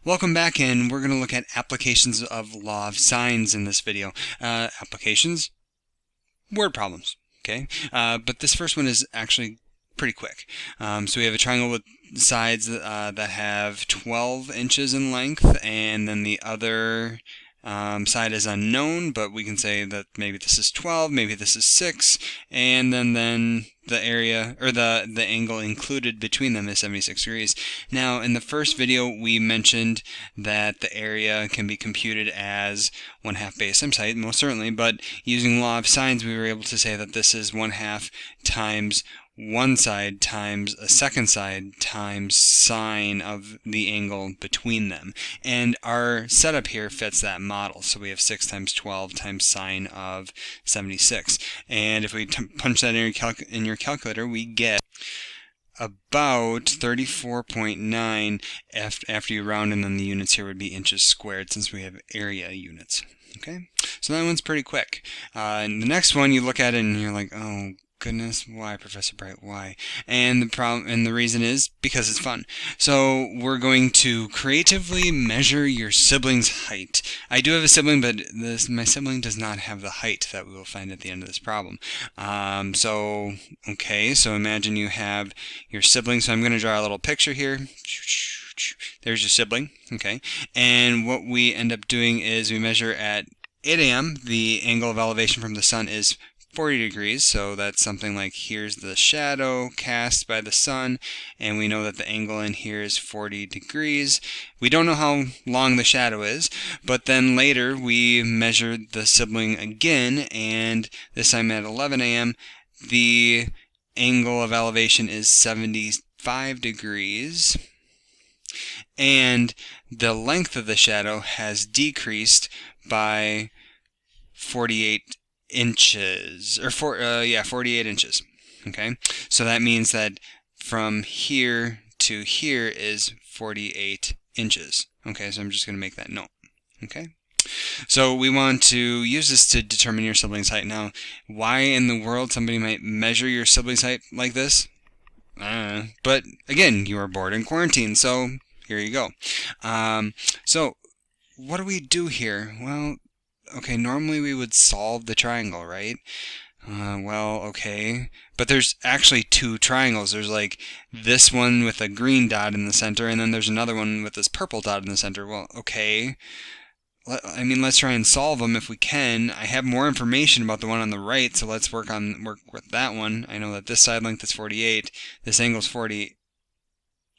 Welcome back, and we're going to look at applications of law of sines in this video. Applications, word problems, okay? But this first one is actually pretty quick. So we have a triangle with sides that have 12 inches in length, and then the other side is unknown, but we can say that maybe this is 12, maybe this is 6, and then the area, or the angle included between them is 76 degrees. Now, in the first video, we mentioned that the area can be computed as 1/2 base times height, most certainly, but using law of sines, we were able to say that this is 1/2 times one side times a second side times sine of the angle between them. And our setup here fits that model. So we have 6 times 12 times sine of 76. And if we punch that in your calculator, we get about 34.9 after you round, and then the units here would be inches squared since we have area units. Okay, so that one's pretty quick. And the next one, you look at it and you're like, oh goodness, why, Professor Bright, why? And the reason is because it's fun. So we're going to creatively measure your sibling's height. I do have a sibling, but my sibling does not have the height that we will find at the end of this problem. So imagine you have your sibling. So I'm going to draw a little picture here. There's your sibling, okay? And what we end up doing is we measure at 8 a.m. The angle of elevation from the sun is 40 degrees, so that's something like here's the shadow cast by the sun, and we know that the angle in here is 40 degrees. We don't know how long the shadow is, but then later we measured the sibling again, and this time at 11 a.m. the angle of elevation is 75 degrees, and the length of the shadow has decreased by 48 inches, or 48 inches. Okay, so that means that from here to here is 48 inches. Okay, so I'm just going to make that note. Okay, so we want to use this to determine your sibling's height. Now, why in the world somebody might measure your sibling's height like this? But again, you are bored in quarantine, so here you go. So what do we do here? Well, okay, normally we would solve the triangle, right? Okay, but there's actually two triangles. There's like this one with a green dot in the center, and then there's another one with this purple dot in the center. Well, okay, let's try and solve them if we can. I have more information about the one on the right, so let's work with that one. I know that this side length is 48, this angle is 40.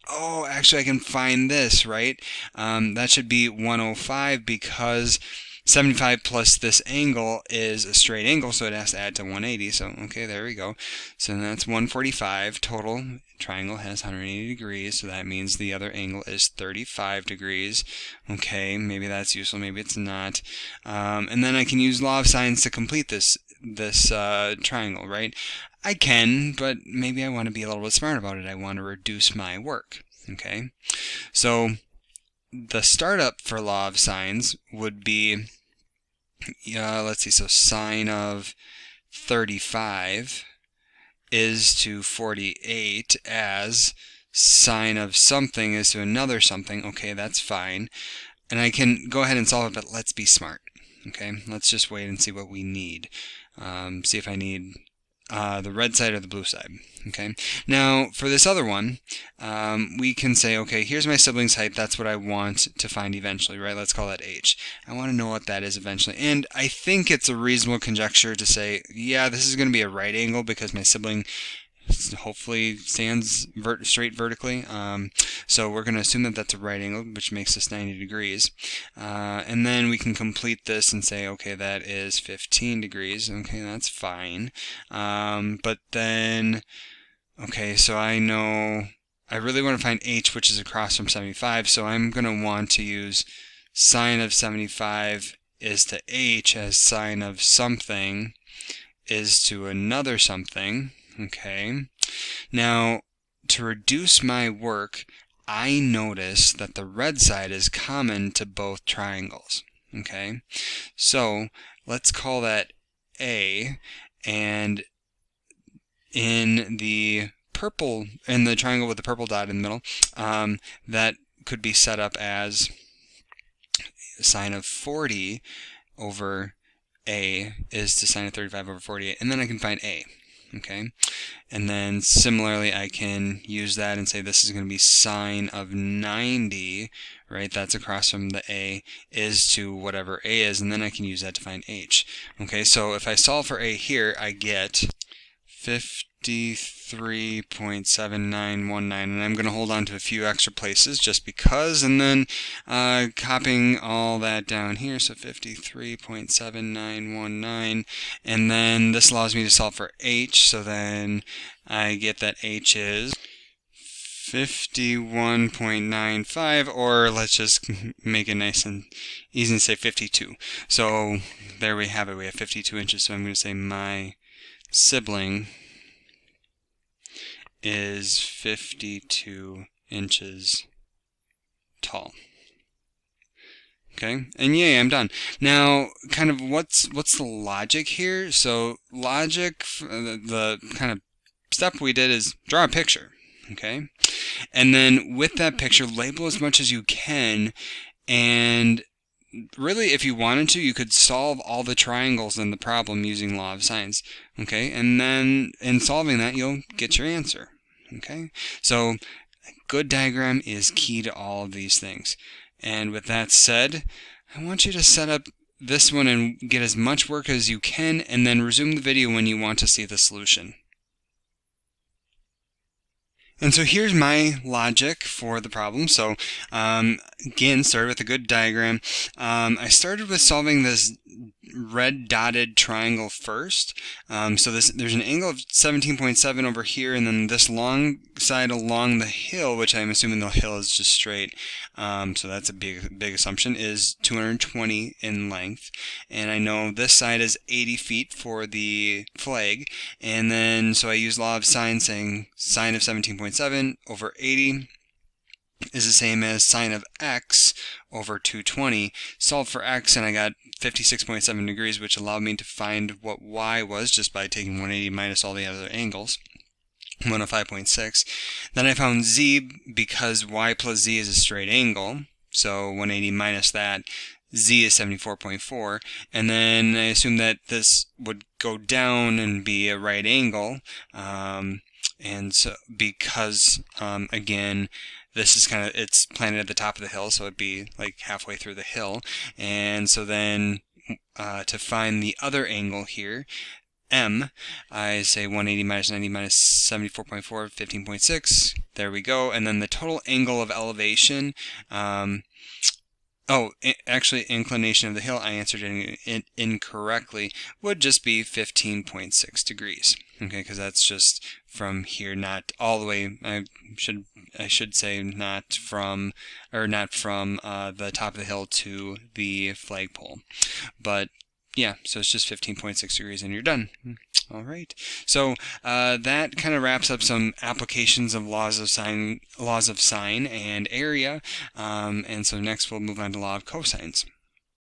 Oh, actually I can find this, right? That should be 105 because 75 plus this angle is a straight angle, so it has to add to 180. So, okay, there we go. So that's 145 total. Triangle has 180 degrees, so that means the other angle is 35 degrees. Okay, maybe that's useful, maybe it's not. And then I can use law of sines to complete this triangle, right? I can, but maybe I want to be a little bit smart about it. I want to reduce my work. Okay, so the startup for law of sines would be, let's see, so sine of 35 is to 48 as sine of something is to another something. Okay, that's fine. And I can go ahead and solve it, but let's be smart. Okay, let's just wait and see what we need. See if I need the red side or the blue side. Okay, now for this other one, we can say, okay, here's my sibling's height. That's what I want to find eventually, right? Let's call that h. I want to know what that is eventually, and I think it's a reasonable conjecture to say, yeah, this is going to be a right angle because my sibling hopefully stands straight vertically. So we're going to assume that that's a right angle, which makes this 90 degrees. And then we can complete this and say, okay, that is 15 degrees. Okay, that's fine. But then, okay, so I know I really want to find h, which is across from 75. So I'm going to want to use sine of 75 is to h as sine of something is to another something. Okay, now to reduce my work, I notice that the red side is common to both triangles. Okay, so let's call that A, and in the triangle with the purple dot in the middle, that could be set up as sine of 40 over A is to sine of 35 over 48, and then I can find A. Okay, and then similarly I can use that and say this is going to be sine of 90, right? That's across from the A is to whatever A is, and then I can use that to find H. Okay, so if I solve for A here, I get 53.7919, and I'm going to hold on to a few extra places just because, and then copying all that down here, so 53.7919, and then this allows me to solve for H, so then I get that H is 51.95, or let's just make it nice and easy and say 52. So there we have it, we have 52 inches, so I'm going to say my sibling is 52 inches tall. Okay, and yay, I'm done. Now, kind of what's the logic here? So logic, the kind of step we did is draw a picture. Okay, and then with that picture, label as much as you can, and really, if you wanted to, you could solve all the triangles in the problem using law of sines. Okay, and then in solving that, you'll get your answer. Okay, so a good diagram is key to all of these things. And with that said, I want you to set up this one and get as much work as you can, and then resume the video when you want to see the solution. And so here's my logic for the problem. So again, started with a good diagram. I started with solving this red dotted triangle first. So there's an angle of 17.7 over here, and then this long side along the hill, which I'm assuming the hill is just straight. So that's a big assumption, is 220 in length. And I know this side is 80 feet for the flag. And then so I use law of sines, saying sine of 17.7 over 80 is the same as sine of x over 220. Solved for x, and I got 56.7 degrees, which allowed me to find what y was just by taking 180 minus all the other angles. 105.6. Then I found z because y plus z is a straight angle, so 180 minus that, z is 74.4, and then I assumed that this would go down and be a right angle, and so because again, this is kind of, it's planted at the top of the hill, so it'd be like halfway through the hill. And so then to find the other angle here, M, I say 180 minus 90 minus 74.4, 15.6. There we go. And then the total angle of elevation, actually inclination of the hill, I answered it incorrectly, would just be 15.6 degrees. Okay, because that's just from here, not all the way. I should say not from the top of the hill to the flagpole. But yeah, so it's just 15.6 degrees, and you're done. All right. So that kind of wraps up some applications of laws of sine and area. And so next we'll move on to law of cosines.